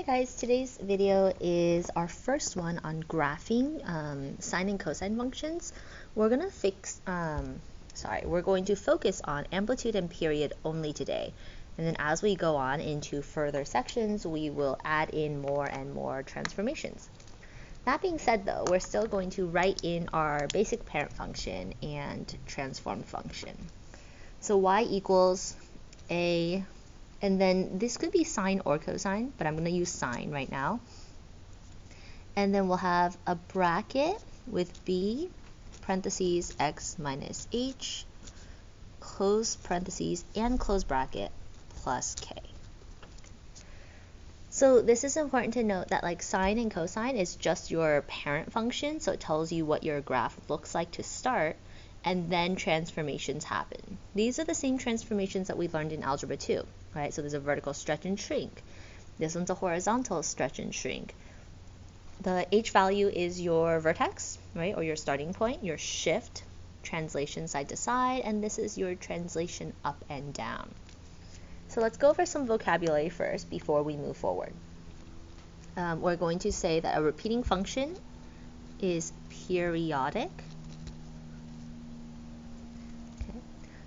guys, today's video is our first one on graphing sine and cosine functions. We're going to focus on amplitude and period only today. And then as we go on into further sections, we will add in more and more transformations. That being said though, we're still going to write in our basic parent function and transform function. So y equals a, and then this could be sine or cosine, but I'm going to use sine right now. And then we'll have a bracket with b, parentheses, x minus h, close parentheses, and close bracket, plus k. So this is important to note that like sine and cosine is just your parent function, so it tells you what your graph looks like to start, and then transformations happen. These are the same transformations that we learned in Algebra 2, right? So there's a vertical stretch and shrink. This one's a horizontal stretch and shrink. The h value is your vertex, right, or your starting point, your shift, translation side to side, and this is your translation up and down. So let's go over some vocabulary first before we move forward. We're going to say that a repeating function is periodic.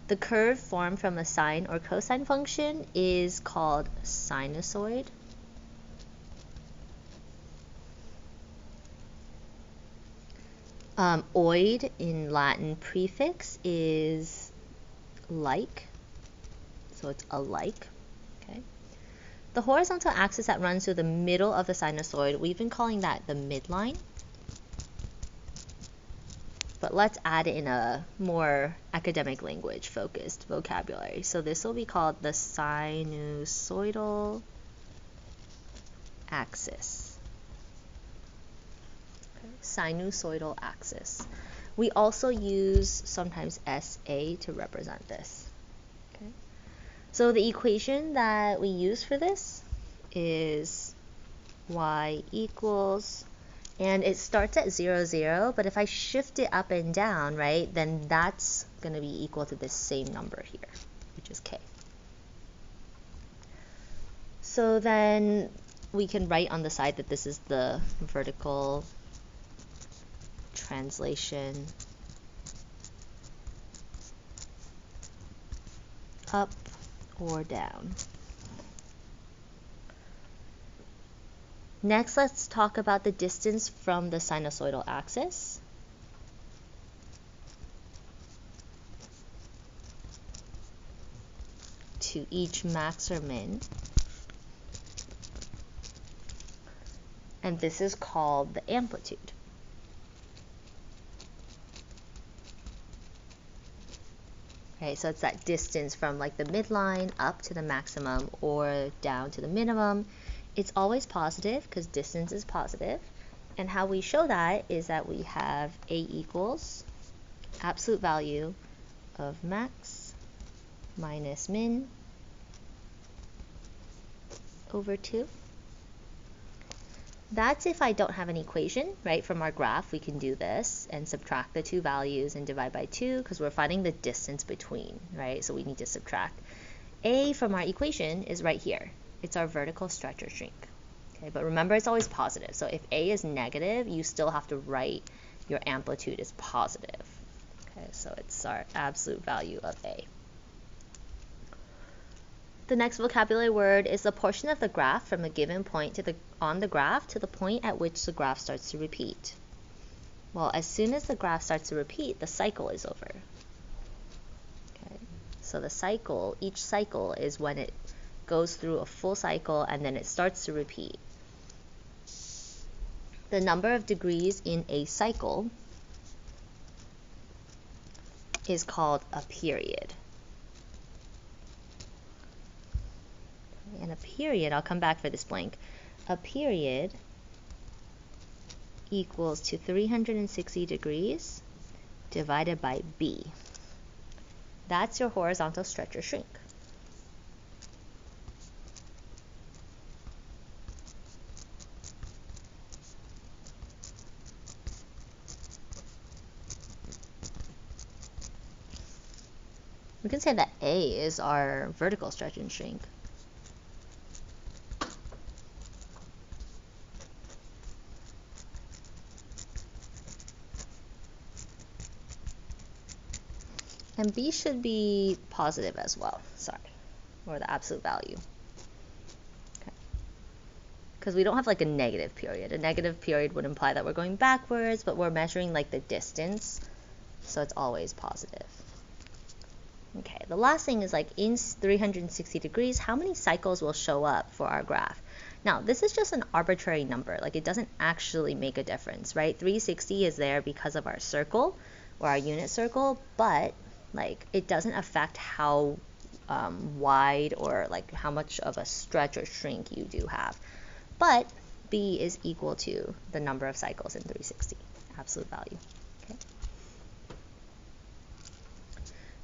The curve formed from a sine or cosine function is called sinusoid. Oid in Latin prefix is like, so it's alike. Okay. The horizontal axis that runs through the middle of the sinusoid, we've been calling that the midline. But let's add in a more academic language focused vocabulary. So this will be called the sinusoidal axis. Okay. Sinusoidal axis. We also use sometimes SA to represent this. Okay. So the equation that we use for this is y equals, and it starts at 0, 0, but if I shift it up and down, right, then that's going to be equal to this same number here, which is k. So then we can write on the side that this is the vertical translation up or down. Next, let's talk about the distance from the sinusoidal axis. To each max or min. And this is called the amplitude. Okay, so it's that distance from like the midline up to the maximum or down to the minimum. It's always positive because distance is positive. And how we show that is that we have A equals absolute value of max minus min over 2. That's if I don't have an equation, right? From our graph, we can do this and subtract the two values and divide by 2 because we're finding the distance between, right? So we need to subtract. A from our equation is right here. It's our vertical stretch or shrink. Okay, but remember it's always positive. So if A is negative, you still have to write your amplitude as positive. Okay, so it's our absolute value of A. The next vocabulary word is the portion of the graph from a given point on the graph to the point at which the graph starts to repeat. Well, as soon as the graph starts to repeat, the cycle is over. Okay, so the cycle, each cycle is when it goes through a full cycle and then it starts to repeat. The number of degrees in a cycle is called a period. And a period, I'll come back for this blank, a period equals to 360 degrees divided by b. That's your horizontal stretch or shrink. We can say that A is our vertical stretch and shrink. And b should be positive as well, sorry, or the absolute value. Okay. Because we don't have like a negative period. A negative period would imply that we're going backwards, but we're measuring like the distance, so it's always positive. Okay, the last thing is like in 360 degrees, how many cycles will show up for our graph? Now, this is just an arbitrary number. Like, it doesn't actually make a difference, right? 360 is there because of our circle or our unit circle, but like it doesn't affect how wide or like how much of a stretch or shrink you do have. But b is equal to the number of cycles in 360, absolute value. Okay.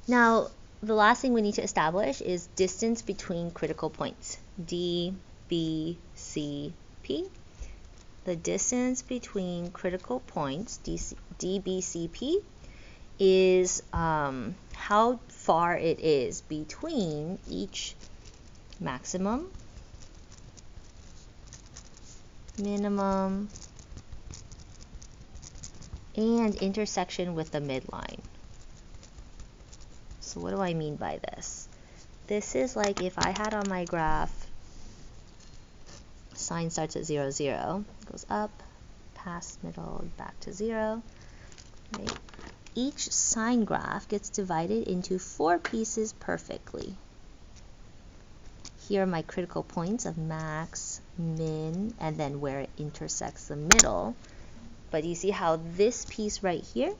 Now, the last thing we need to establish is distance between critical points, D, B, C, P. The distance between critical points, D, B, C, P, is how far it is between each maximum, minimum, and intersection with the midline. So what do I mean by this? This is like if I had on my graph, sine starts at 0, 0, goes up, past middle, back to 0. Right? Each sine graph gets divided into 4 pieces perfectly. Here are my critical points of max, min, and then where it intersects the middle. But you see how this piece right here,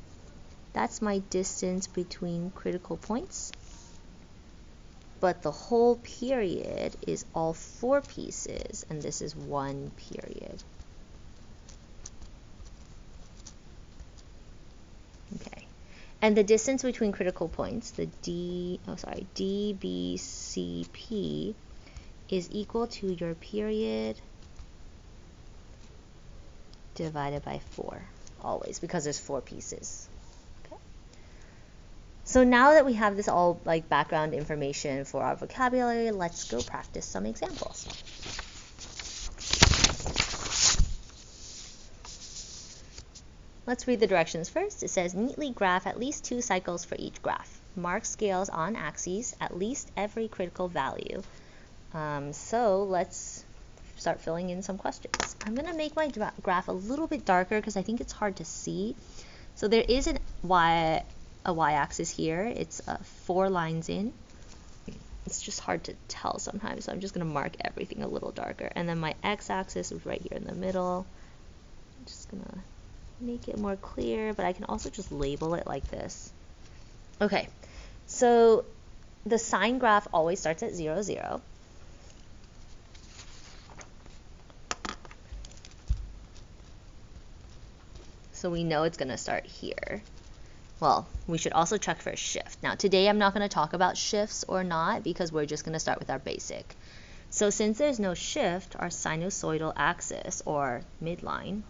that's my distance between critical points. But the whole period is all 4 pieces, and this is 1 period. Okay. And the distance between critical points, the DBCP, is equal to your period divided by 4, always, because there's 4 pieces. Okay. So now that we have this all like background information for our vocabulary, let's go practice some examples. Let's read the directions first. It says, neatly graph at least 2 cycles for each graph. Mark scales on axes at least every critical value. So let's start filling in some questions. I'm going to make my graph a little bit darker because I think it's hard to see. So there is a y-axis here. It's 4 lines in. It's just hard to tell sometimes, so I'm just going to mark everything a little darker. And then my x-axis is right here in the middle. I'm just going to make it more clear, but I can also just label it like this. Okay, so the sine graph always starts at 0, 0. So we know it's going to start here. Well, we should also check for a shift. Now, today I'm not going to talk about shifts or not because we're just going to start with our basic. So since there's no shift, our sinusoidal axis or midline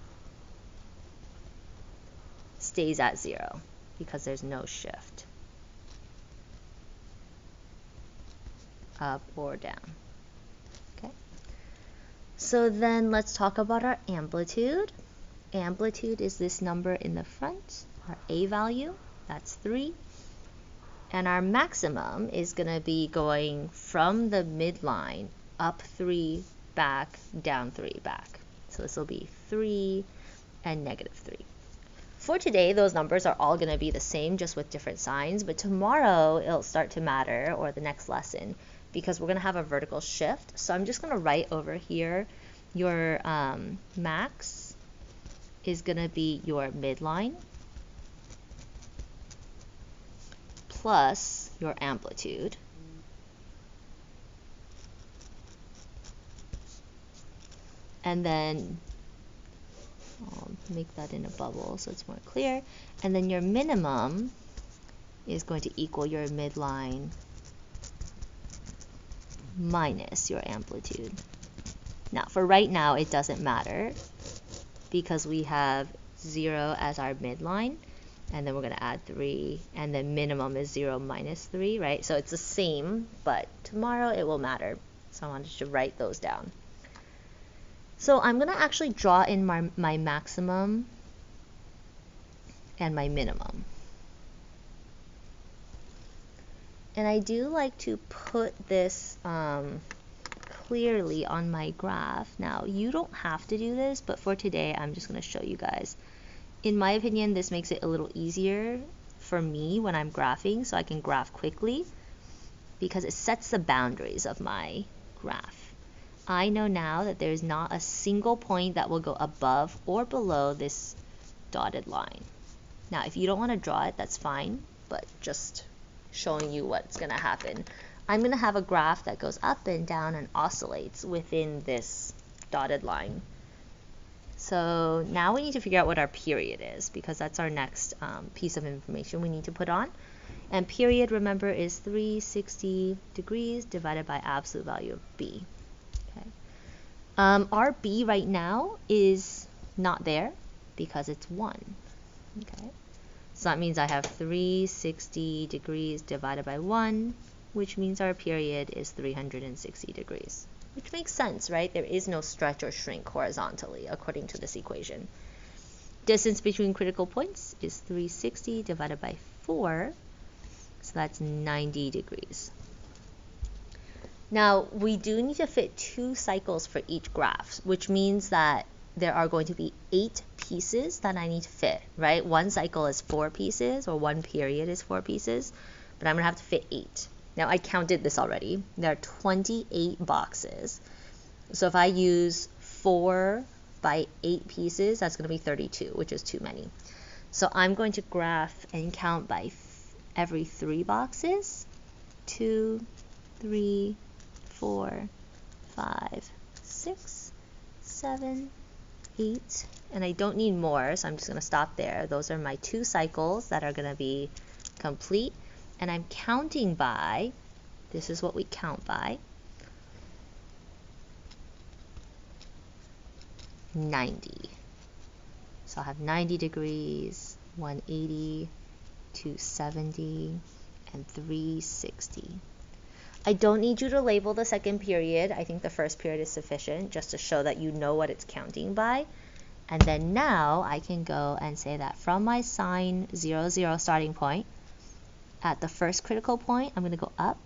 stays at 0 because there's no shift up or down. Okay. So then let's talk about our amplitude. Amplitude is this number in the front, our A value, that's 3. And our maximum is going to be going from the midline up 3, back, down 3, back. So this will be 3 and negative 3. For today, those numbers are all going to be the same, just with different signs. But tomorrow, it'll start to matter, or the next lesson, because we're going to have a vertical shift. So I'm just going to write over here your max is going to be your midline plus your amplitude and then I'll make that in a bubble so it's more clear, and then your minimum is going to equal your midline minus your amplitude. Now for right now it doesn't matter because we have 0 as our midline, and then we're going to add 3, and then minimum is 0 minus 3, right? So it's the same, but tomorrow it will matter. So I wanted to write those down. So I'm going to actually draw in my maximum and my minimum. And I do like to put this clearly on my graph. Now, you don't have to do this, but for today, I'm just going to show you guys. In my opinion, this makes it a little easier for me when I'm graphing, so I can graph quickly because it sets the boundaries of my graph. I know now that there's not a single point that will go above or below this dotted line. Now, if you don't want to draw it, that's fine, but just showing you what's going to happen. I'm going to have a graph that goes up and down and oscillates within this dotted line. So now we need to figure out what our period is, because that's our next piece of information we need to put on. And period, remember, is 360 degrees divided by absolute value of b. Okay. Our b right now is not there because it's 1. Okay. So that means I have 360 degrees divided by 1, which means our period is 360 degrees. Which makes sense, right? There is no stretch or shrink horizontally, according to this equation. Distance between critical points is 360 divided by 4, so that's 90 degrees. Now, we do need to fit 2 cycles for each graph, which means that there are going to be 8 pieces that I need to fit, right? One cycle is 4 pieces, or one period is 4 pieces, but I'm going to have to fit 8. Now, I counted this already. There are 28 boxes. So if I use 4 by 8 pieces, that's going to be 32, which is too many. So I'm going to graph and count by every 3 boxes. 2, 3, 4, 5, 6, 7, 8. And I don't need more, so I'm just going to stop there. Those are my 2 cycles that are going to be complete. And I'm counting by, this is what we count by, 90. So I'll have 90 degrees, 180, 270, and 360. I don't need you to label the second period. I think the first period is sufficient just to show that you know what it's counting by. And then now I can go and say that from my sine 0, 0 starting point, at the first critical point, I'm going to go up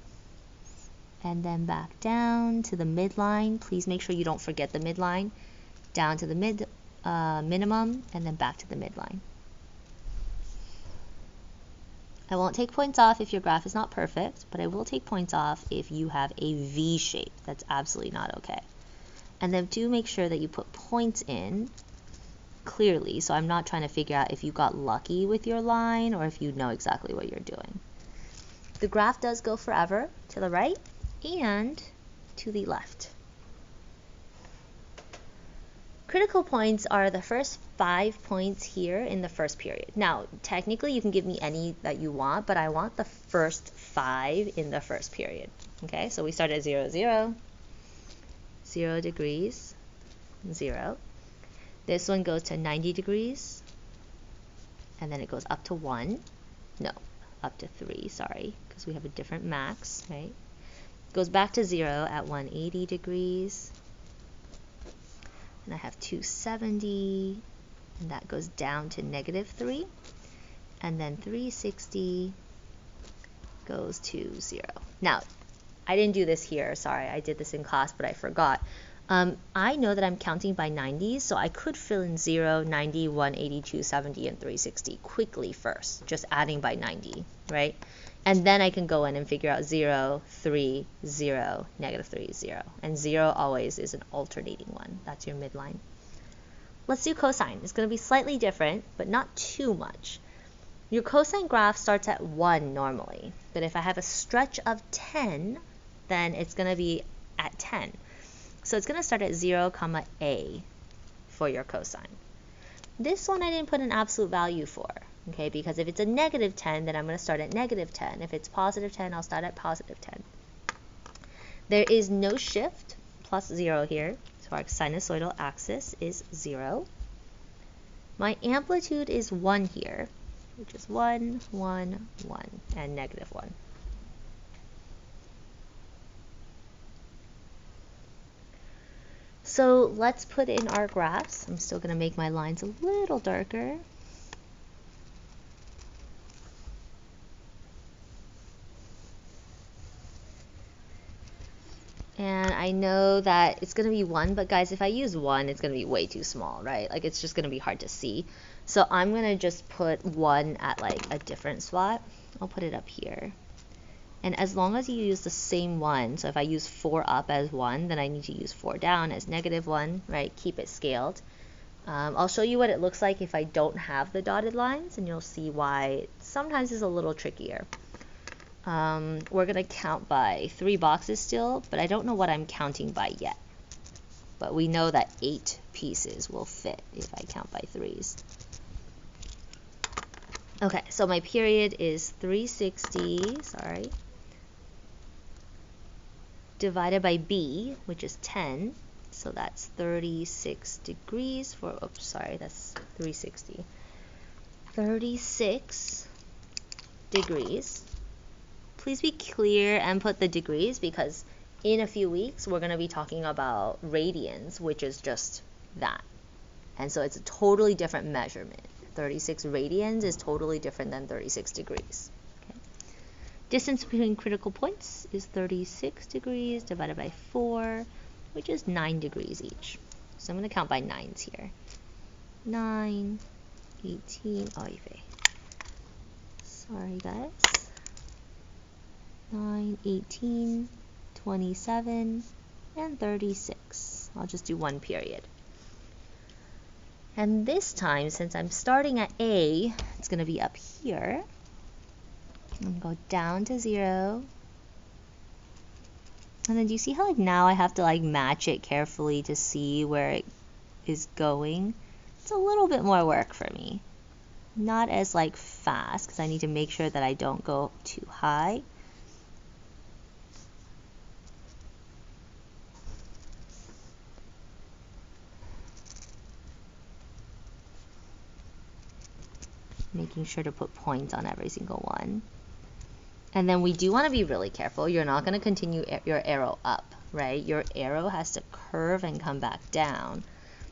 and then back down to the midline. Please make sure you don't forget the midline. Down to the minimum, and then back to the midline. I won't take points off if your graph is not perfect, but I will take points off if you have a V shape. That's absolutely not okay. And then do make sure that you put points in clearly, so I'm not trying to figure out if you got lucky with your line or if you know exactly what you're doing. The graph does go forever to the right and to the left. Critical points are the first 5 points here in the first period. Now, technically you can give me any that you want, but I want the first 5 in the first period. Okay, so we start at 0, 0, 0 degrees, 0. This one goes to 90 degrees, and then it goes up to 1. No, up to 3, sorry, because we have a different max, right? It goes back to 0 at 180 degrees. And I have 270, and that goes down to -3. And then 360 goes to 0. Now, I didn't do this here, sorry, I did this in class, but I forgot. I know that I'm counting by 90s, so I could fill in 0, 90, 180, 270, and 360 quickly first, just adding by 90, right? And then I can go in and figure out 0, 3, 0, -3, 0. And 0 always is an alternating one. That's your midline. Let's do cosine. It's going to be slightly different, but not too much. Your cosine graph starts at 1 normally, but if I have a stretch of 10, then it's going to be at 10. So it's going to start at 0, a for your cosine. This one I didn't put an absolute value for, okay, because if it's a -10, then I'm going to start at -10. If it's +10, I'll start at +10. There is no shift, plus 0 here, so our sinusoidal axis is 0. My amplitude is 1 here, which is 1, 1, 1, and -1. So let's put in our graphs. I'm still going to make my lines a little darker. I know that it's going to be 1, but guys, if I use 1, it's going to be way too small, right? Like, it's just going to be hard to see. So I'm going to just put 1 at like a different spot. I'll put it up here. And as long as you use the same 1, so if I use 4 up as 1, then I need to use 4 down as -1, right? Keep it scaled. I'll show you what it looks like if I don't have the dotted lines, and you'll see why it sometimes is a little trickier. We're going to count by 3 boxes still, but I don't know what I'm counting by yet. But we know that 8 pieces will fit if I count by 3s. Okay, so my period is 360, divided by B, which is 10. So that's 36 degrees for, oops, sorry, that's 360. 36 degrees. Please be clear and put the degrees, because in a few weeks we're going to be talking about radians, which is just that. And so it's a totally different measurement. 36 radians is totally different than 36 degrees. Okay. Distance between critical points is 36 degrees divided by 4, which is 9 degrees each. So I'm going to count by 9s here. 9, 18, sorry guys. 9, 18, 27, and 36. I'll just do 1 period. And this time, since I'm starting at A, it's going to be up here. I'm going to go down to 0. And then do you see how like now I have to like match it carefully to see where it is going? It's a little bit more work for me. Not as like fast, because I need to make sure that I don't go too high. Making sure to put points on every single one. And then we do want to be really careful. You're not going to continue your arrow up, right? Your arrow has to curve and come back down,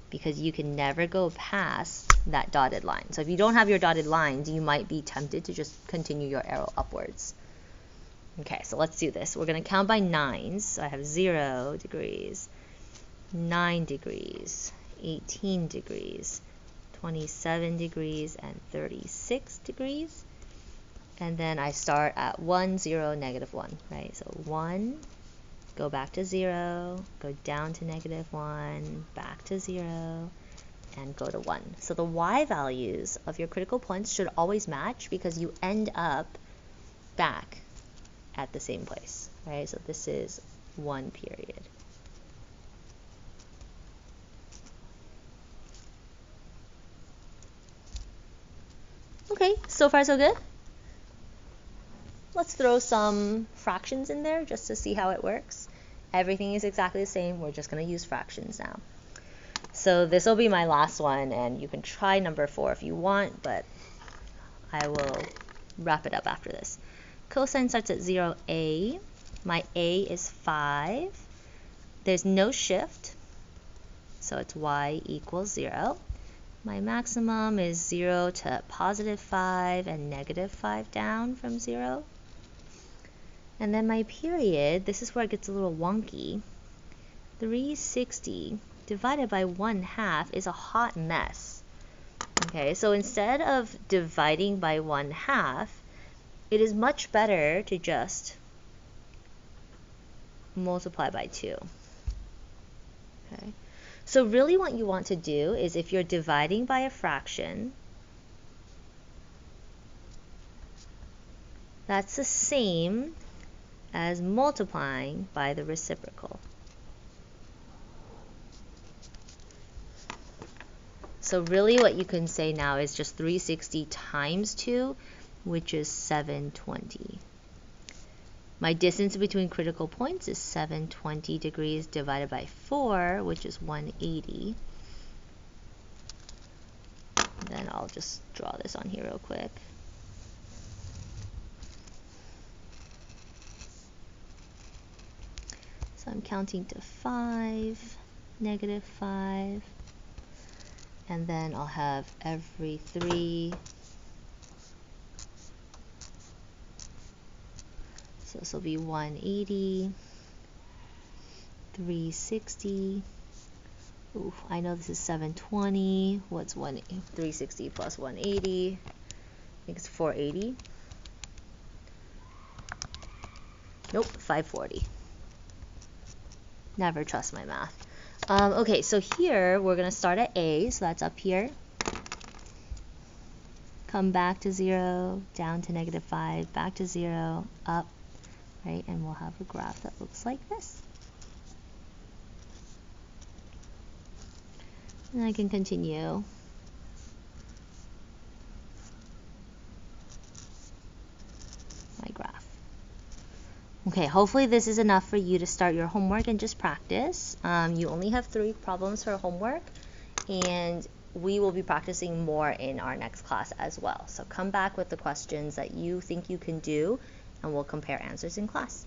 because you can never go past that dotted line. So if you don't have your dotted lines, you might be tempted to just continue your arrow upwards. Okay, so let's do this. We're going to count by 9s. So I have 0 degrees, 9 degrees, 18 degrees, 27 degrees, and 36 degrees. And then I start at 1, 0, -1, right? So 1, go back to 0, go down to -1, back to 0, and go to 1. So the y values of your critical points should always match, because you end up back at the same place, right? So this is 1 period. Okay, so far so good. Let's throw some fractions in there just to see how it works. Everything is exactly the same. We're just going to use fractions now. So this will be my last one, and you can try number 4 if you want, but I will wrap it up after this. Cosine starts at 0a. My a is 5. There's no shift, so it's y equals 0. My maximum is 0 to +5 and -5 down from 0. And then my period, this is where it gets a little wonky. 360 divided by 1/2 is a hot mess. Okay, so instead of dividing by 1/2, it is much better to just multiply by 2. Okay. So really what you want to do is, if you're dividing by a fraction, that's the same as multiplying by the reciprocal. So really what you can say now is just 360 times 2, which is 720. My distance between critical points is 720 degrees divided by 4, which is 180. Then I'll just draw this on here real quick. So I'm counting to 5, -5, and then I'll have every 3. So this will be 180, 360. Ooh, I know this is 720. What's 360 plus 180? I think it's 480. Nope, 540. Never trust my math. Okay, so here we're going to start at A, so that's up here. Come back to 0, down to -5, back to 0, up, right? And we'll have a graph that looks like this. And I can continue. My graph. Okay, hopefully this is enough for you to start your homework and just practice. You only have 3 problems for homework, and we will be practicing more in our next class as well. So come back with the questions that you think you can do, and we'll compare answers in class.